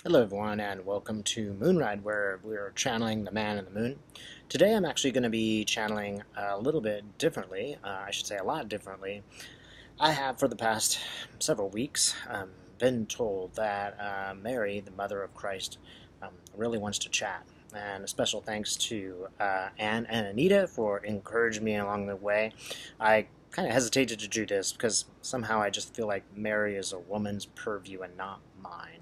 Hello everyone and welcome to Moonride, where we're channeling the man in the moon. Today I'm actually going to be channeling a little bit differently, I should say a lot differently. I have for the past several weeks been told that Mary, the mother of Christ, really wants to chat. And a special thanks to Anne and Anita for encouraging me along the way. I kind of hesitated to do this because somehow I just feel like Mary is a woman's purview and not mine.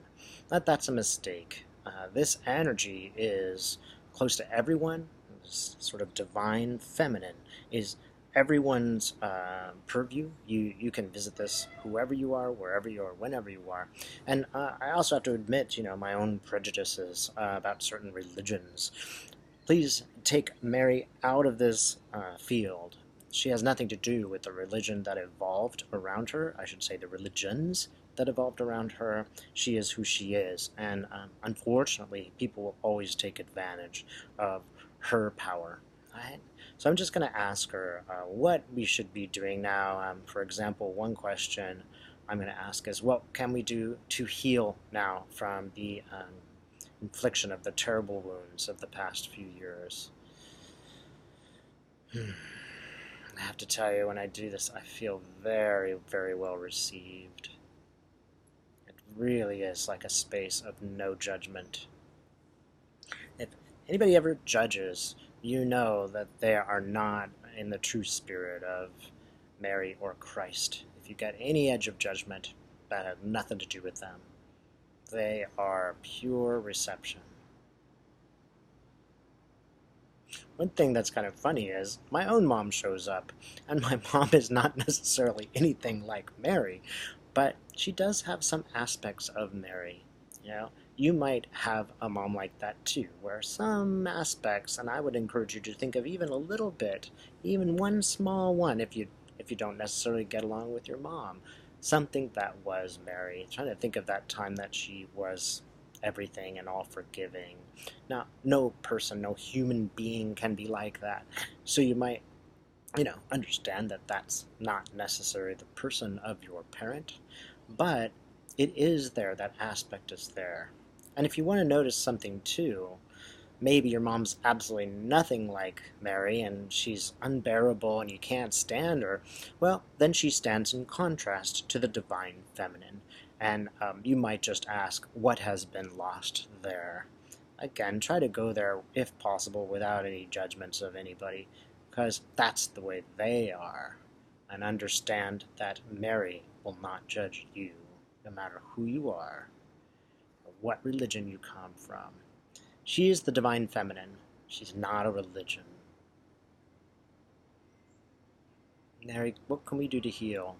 That's a mistake. This energy is close to everyone. This sort of divine feminine is everyone's purview. You can visit this whoever you are, wherever you are, whenever you are. And I also have to admit, my own prejudices about certain religions. Please take Mary out of this field. She has nothing to do with the religion that evolved around her. I should say the religions that evolved around her. She is who she is, and unfortunately, people will always take advantage of her power. Right? So I'm just going to ask her what we should be doing now. For example, one question I'm going to ask is, what can we do to heal now from the infliction of the terrible wounds of the past few years? I have to tell you, when I do this, I feel very, very well received. It really is like a space of no judgment. If anybody ever judges, you know that they are not in the true spirit of Mary or Christ. If you get any edge of judgment, that has nothing to do with them. They are pure reception. One thing that's kind of funny is my own mom shows up, and my mom is not necessarily anything like Mary, but she does have some aspects of Mary. You might have a mom like that too, where some aspects, and I would encourage you to think of even a little bit, even one small one, if you don't necessarily get along with your mom, something that was Mary. I'm trying to think of that time that she was everything and all forgiving. Now, no person, no human being can be like that. So you might, understand that that's not necessarily the person of your parent, but it is there, that aspect is there. And if you want to notice something too, maybe your mom's absolutely nothing like Mary and she's unbearable and you can't stand her, well, then she stands in contrast to the divine feminine. And you might just ask, what has been lost there? Again, try to go there, if possible, without any judgments of anybody, because that's the way they are. And understand that Mary will not judge you, no matter who you are, or what religion you come from. She is the divine feminine. She's not a religion. Mary, what can we do to heal?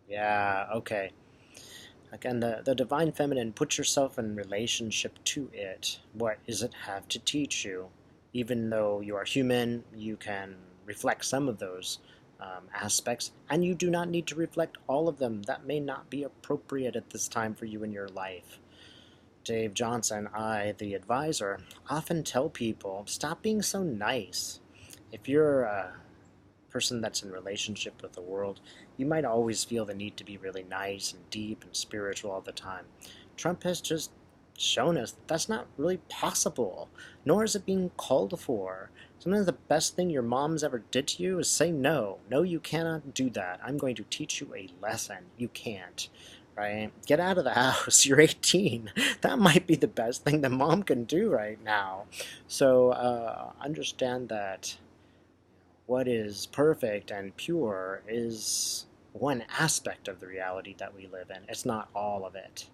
Yeah, okay. Again, the divine feminine, put yourself in relationship to it. What does it have to teach you? Even though you are human, you can reflect some of those aspects, and you do not need to reflect all of them. That may not be appropriate at this time for you in your life. Dave Johnson, the advisor, often tell people, stop being so nice. If you're a person that's in relationship with the world, you might always feel the need to be really nice and deep and spiritual all the time. Trump has just shown us that that's not really possible, nor is it being called for. Sometimes the best thing your mom's ever did to you is say no. No, you cannot do that. I'm going to teach you a lesson. You can't. Right? Get out of the house. You're 18. That might be the best thing that mom can do right now. So understand that what is perfect and pure is one aspect of the reality that we live in. It's not all of it.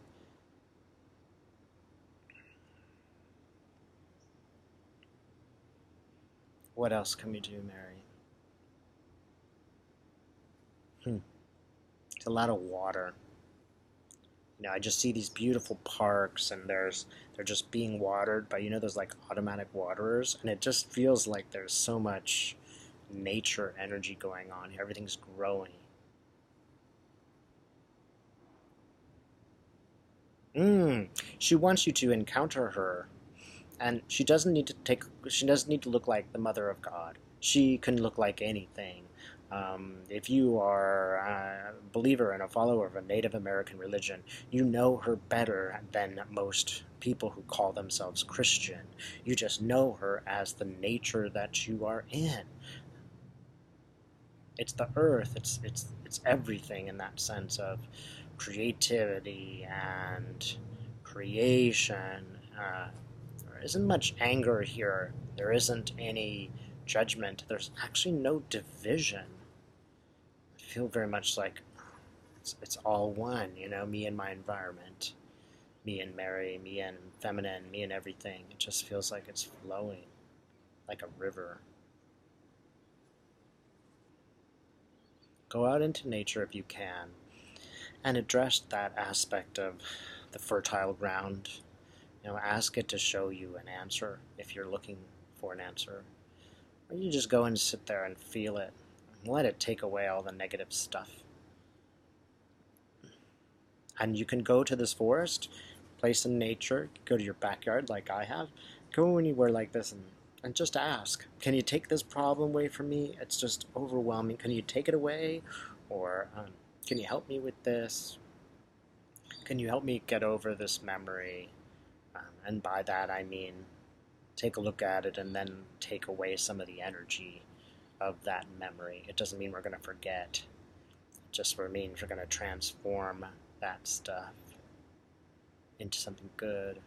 What else can we do, Mary? It's a lot of water. I just see these beautiful parks and they're just being watered by, those like automatic waterers, and it just feels like there's so much nature energy going on here. Everything's growing. She wants you to encounter her, and she doesn't need to look like the Mother of God. She can look like anything. If you are a believer and a follower of a Native American religion, you know her better than most people who call themselves Christian. You just know her as the nature that you are in. It's the earth. It's everything in that sense of creativity and creation. There isn't much anger here. There isn't any judgment. There's actually no division. I feel very much like it's all one, you know, me and my environment, me and Mary, me and feminine, me and everything. It just feels like it's flowing like a river. Go out into nature if you can and address that aspect of the fertile ground. You know, ask it to show you an answer if you're looking for an answer. Or you just go and sit there and feel it. And let it take away all the negative stuff. And you can go to this forest, place in nature, go to your backyard like I have, go anywhere like this and just ask, can you take this problem away from me? It's just overwhelming. Can you take it away? Or can you help me with this? Can you help me get over this memory? And by that I mean take a look at it and then take away some of the energy of that memory. It doesn't mean we're going to forget. It just means we're going to transform that stuff into something good.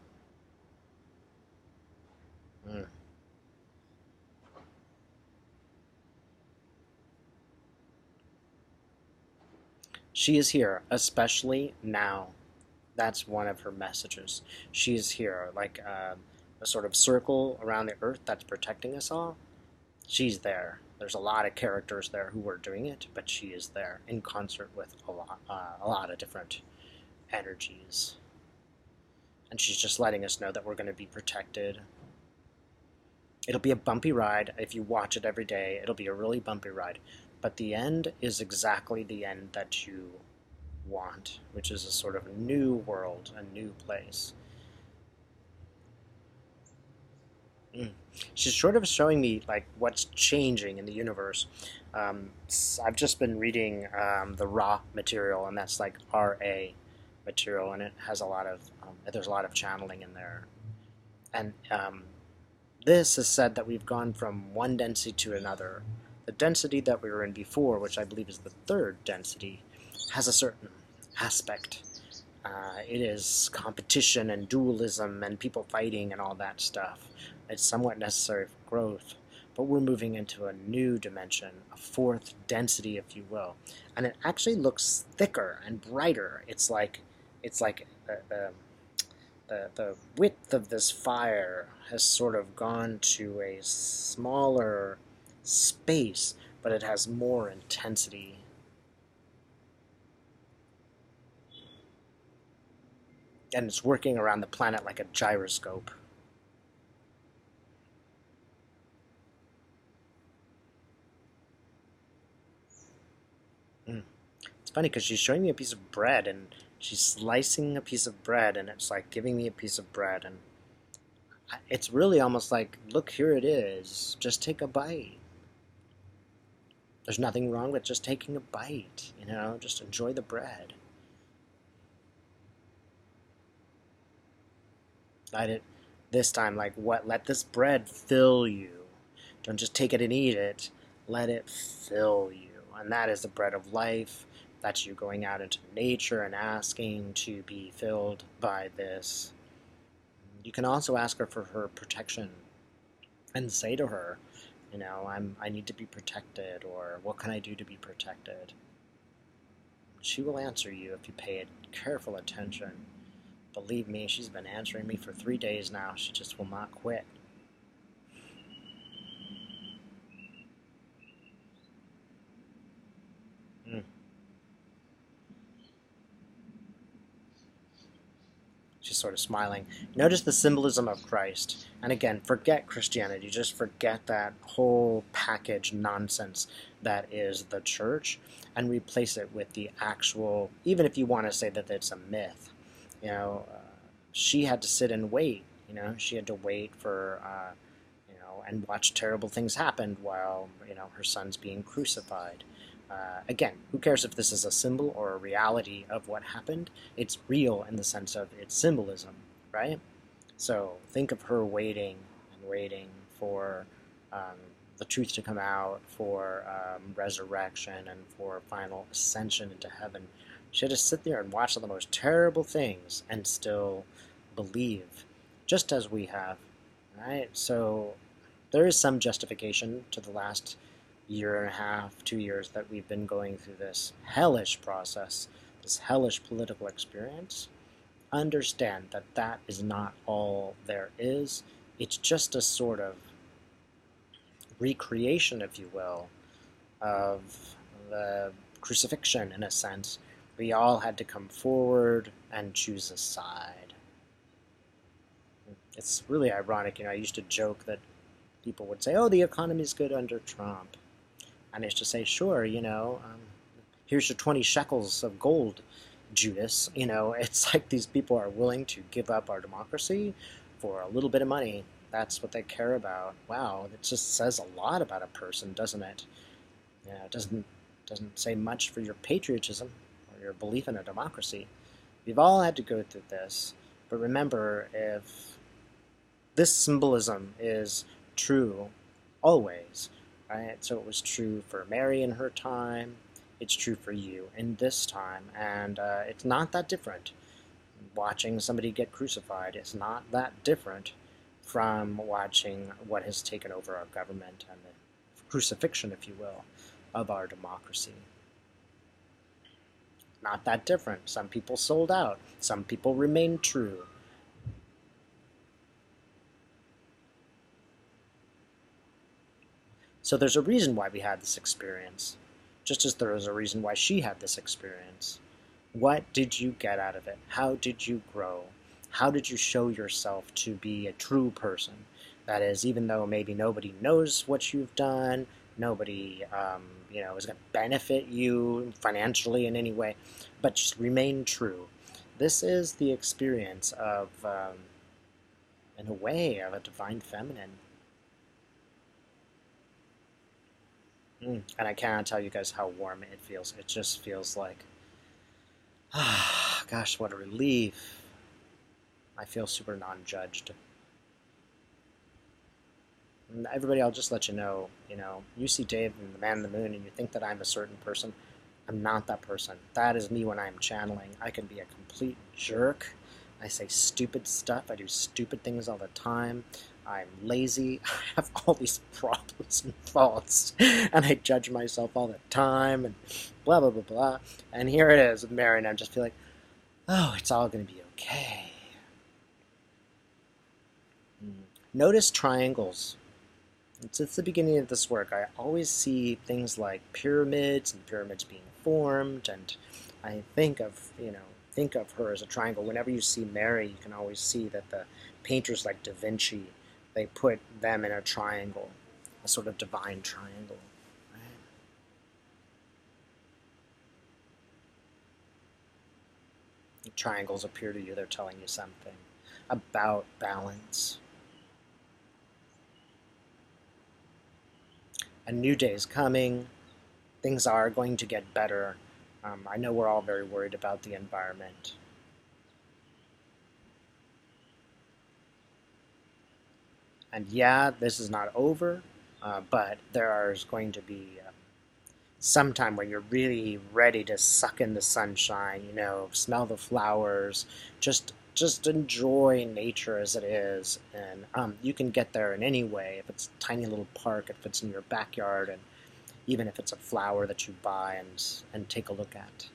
She is here, especially now. That's one of her messages. She is here, like a sort of circle around the earth that's protecting us all. She's there. There's a lot of characters there who are doing it, but she is there in concert with a lot of different energies. And she's just letting us know that we're going to be protected. It'll be a bumpy ride. If you watch it every day, it'll be a really bumpy ride. But the end is exactly the end that you want, which is a sort of new world, a new place. She's sort of showing me like what's changing in the universe. I've just been reading the raw material, and that's like RA material, and it has a lot of there's a lot of channeling in there. And this has said that we've gone from one density to another. The density that we were in before, which I believe is the third density, has a certain aspect. It is competition and dualism and people fighting and all that stuff. It's somewhat necessary for growth, but we're moving into a new dimension, a fourth density, if you will, and it actually looks thicker and brighter. It's like the width of this fire has sort of gone to a smaller space, but it has more intensity. And it's working around the planet like a gyroscope. It's funny because she's showing me a piece of bread, and she's slicing a piece of bread, and it's like giving me a piece of bread, and it's really almost like, look, here it is. Just take a bite. There's nothing wrong with just taking a bite, you know, just enjoy the bread. This time, like, what? Let this bread fill you. Don't just take it and eat it. Let it fill you. And that is the bread of life. That's you going out into nature and asking to be filled by this. You can also ask her for her protection and say to her, you know, I need to be protected, or what can I do to be protected? She will answer you if you pay careful attention. Believe me, she's been answering me for 3 days now. She just will not quit. She's sort of smiling. Notice the symbolism of Christ. And again, forget Christianity. Just forget that whole package nonsense that is the church, and replace it with the actual, even if you want to say that it's a myth. You know, she had to sit and wait. You know, she had to wait for, you know, and watch terrible things happen while, you know, her son's being crucified. Again, who cares if this is a symbol or a reality of what happened? It's real in the sense of its symbolism, right? So think of her waiting and waiting for um, the truth to come out, for resurrection, and for final ascension into heaven. She had to sit there and watch the most terrible things and still believe, just as we have, right? So there is some justification to the last year and a half, 2 years that we've been going through this hellish process, this hellish political experience. Understand that that is not all there is. It's just a sort of recreation, if you will, of the crucifixion in a sense. We all had to come forward and choose a side. It's really ironic, I used to joke that people would say, oh, the economy's good under Trump. And I used to say, sure, here's your 20 shekels of gold, Judas. It's like these people are willing to give up our democracy for a little bit of money. That's what they care about. Wow, it just says a lot about a person, doesn't it? It doesn't say much for your patriotism or your belief in a democracy. We've all had to go through this, but remember, if this symbolism is true always, right? So it was true for Mary in her time. It's true for you in this time, and it's not that different. Watching somebody get crucified is not that different from watching what has taken over our government and the crucifixion, if you will, of our democracy. Not that different. Some people sold out. Some people remained true. So there's a reason why we had this experience, just as there is a reason why she had this experience. What did you get out of it? How did you grow? How did you show yourself to be a true person? That is, even though maybe nobody knows what you've done, nobody is going to benefit you financially in any way, but just remain true. This is the experience of, in a way, of a divine feminine. And I cannot tell you guys how warm it feels. It just feels like, gosh, what a relief. I feel super non-judged. And everybody, I'll just let you know, you see Dave and the Man in the Moon and you think that I'm a certain person. I'm not that person. That is me when I'm channeling. I can be a complete jerk. I say stupid stuff. I do stupid things all the time. I'm lazy. I have all these problems and faults. And I judge myself all the time and blah, blah, blah, blah. And here it is with Mary, and I'm just feeling, oh, it's all going to be okay. Notice triangles. Since the beginning of this work, I always see things like pyramids and pyramids being formed, and I think of her as a triangle. Whenever you see Mary, you can always see that the painters like Da Vinci, they put them in a triangle, a sort of divine triangle. Right? The triangles appear to you, they're telling you something about balance. A new day is coming. Things are going to get better. I know we're all very worried about the environment. And yeah, this is not over, but there is going to be some time when you're really ready to suck in the sunshine, smell the flowers, just enjoy nature as it is. And you can get there in any way. If it's a tiny little park, if it's in your backyard, and even if it's a flower that you buy and take a look at.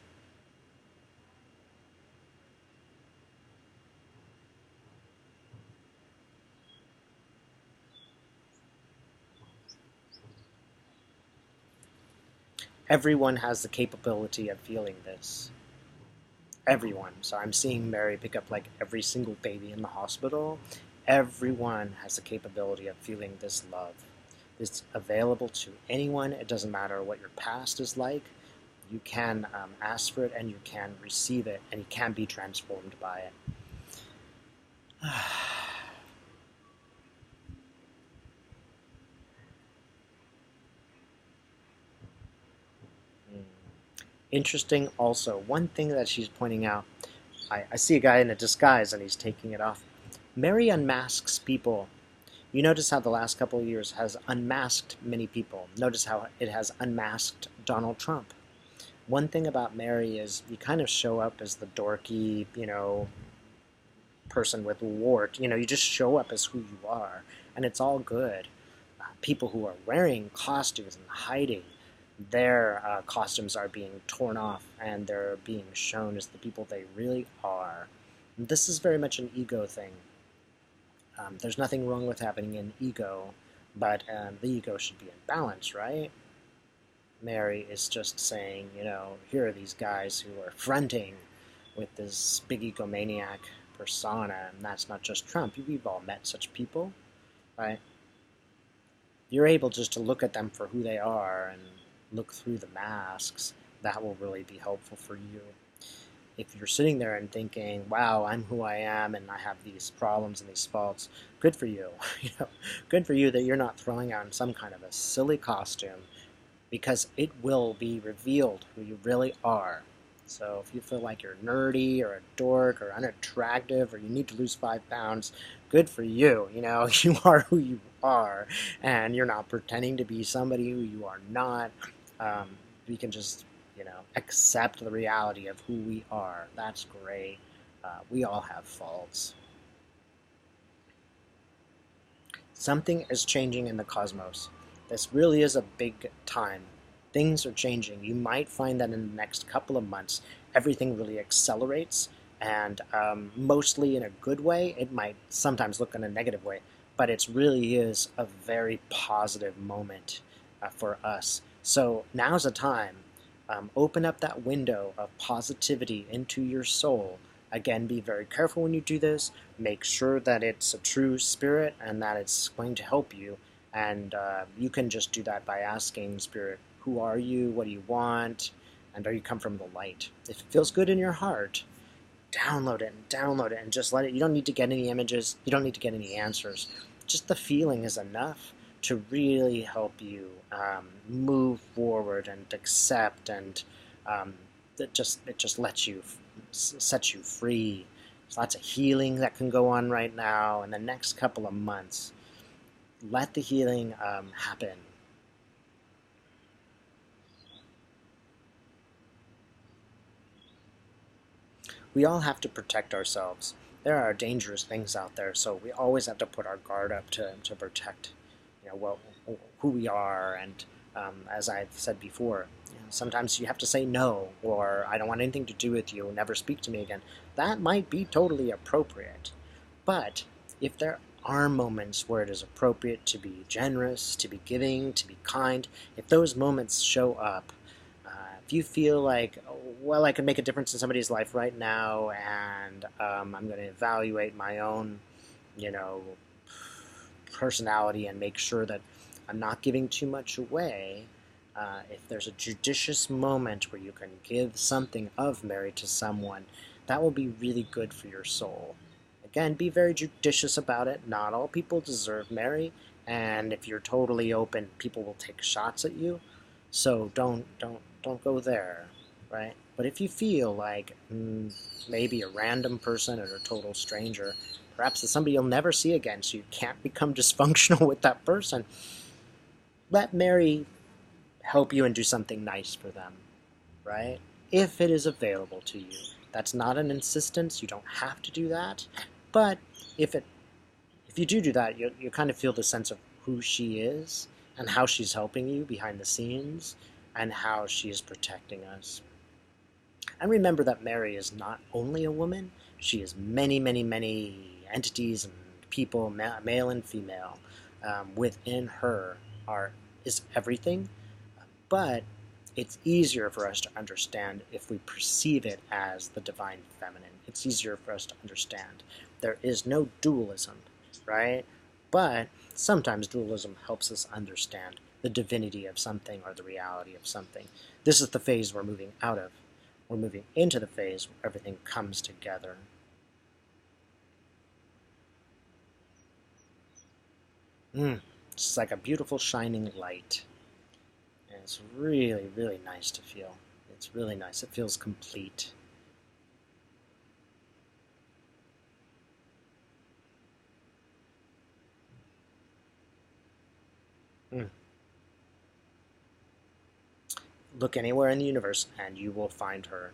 Everyone has the capability of feeling this. Everyone. So I'm seeing Mary pick up like every single baby in the hospital. Everyone has the capability of feeling this love. It's available to anyone. It doesn't matter what your past is like. You can ask for it, and you can receive it, and you can be transformed by it. Interesting also, one thing that she's pointing out, I see a guy in a disguise and he's taking it off. Mary unmasks people. You notice how the last couple of years has unmasked many people. Notice how it has unmasked Donald Trump. One thing about Mary is you kind of show up as the dorky, person with wart. You just show up as who you are, and it's all good. People who are wearing costumes and hiding, their costumes are being torn off, and they're being shown as the people they really are. And this is very much an ego thing. There's nothing wrong with having an ego, but the ego should be in balance, right? Mary is just saying, here are these guys who are fronting with this big egomaniac persona, and that's not just Trump. We've all met such people, right? You're able just to look at them for who they are and look through the masks. That will really be helpful for you. If you're sitting there and thinking, wow, I'm who I am and I have these problems and these faults, good for you. Good for you that you're not throwing on some kind of a silly costume, because it will be revealed who you really are. So if you feel like you're nerdy or a dork or unattractive or you need to lose 5 pounds, good for you. You are who you are, and you're not pretending to be somebody who you are not. We can just, accept the reality of who we are. That's great. We all have faults. Something is changing in the cosmos. This really is a big time. Things are changing. You might find that in the next couple of months, everything really accelerates, and mostly in a good way. It might sometimes look in a negative way, but it really is a very positive moment for us. So now's the time. Open up that window of positivity into your soul. Again, be very careful when you do this. Make sure that it's a true spirit and that it's going to help you. And you can just do that by asking Spirit, who are you? What do you want? And are you come from the light? If it feels good in your heart, download it and just let it. You don't need to get any images. You don't need to get any answers. Just the feeling is enough to really help you move forward and accept, and it just lets you, sets you free. There's lots of healing that can go on right now in the next couple of months. Let the healing happen. We all have to protect ourselves. There are dangerous things out there, so we always have to put our guard up to protect, who we are. And as I've said before, sometimes you have to say no, or I don't want anything to do with you, never speak to me again. That might be totally appropriate. But if there are moments where it is appropriate to be generous, to be giving, to be kind, if those moments show up, if you feel like, well, I can make a difference in somebody's life right now, and I'm going to evaluate my own, personality and make sure that I'm not giving too much away. If there's a judicious moment where you can give something of Mary to someone, that will be really good for your soul. Again, be very judicious about it. Not all people deserve Mary, and if you're totally open, people will take shots at you. So don't go there, right? But if you feel like maybe a random person or a total stranger, perhaps it's somebody you'll never see again, so you can't become dysfunctional with that person, let Mary help you and do something nice for them, right? If it is available to you. That's not an insistence. You don't have to do that. But if you do that, you kind of feel the sense of who she is and how she's helping you behind the scenes and how she is protecting us. And remember that Mary is not only a woman. She is many, many, many entities and people, male and female. Within her is everything. But it's easier for us to understand if we perceive it as the divine feminine. It's easier for us to understand. There is no dualism, right? But sometimes dualism helps us understand the divinity of something or the reality of something. This is the phase we're moving out of. We're moving into the phase where everything comes together. It's like a beautiful shining light. And it's really, really nice to feel. It's really nice. It feels complete. Mm. Look anywhere in the universe and you will find her.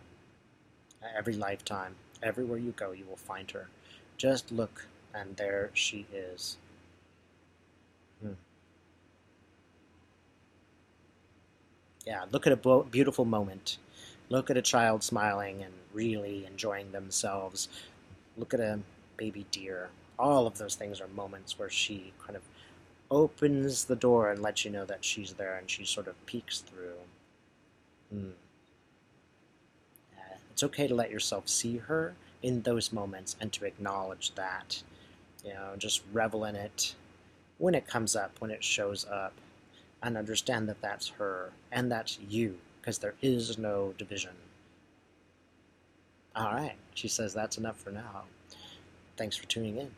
Every lifetime, everywhere you go, you will find her. Just look, and there she is. Mm. Yeah, look at a beautiful moment. Look at a child smiling and really enjoying themselves. Look at a baby deer. All of those things are moments where she kind of opens the door and lets you know that she's there, and she sort of peeks through. Mm. It's okay to let yourself see her in those moments and to acknowledge that. Just revel in it when it comes up, when it shows up, and understand that that's her and that's you, because there is no division. All right, she says that's enough for now. Thanks for tuning in.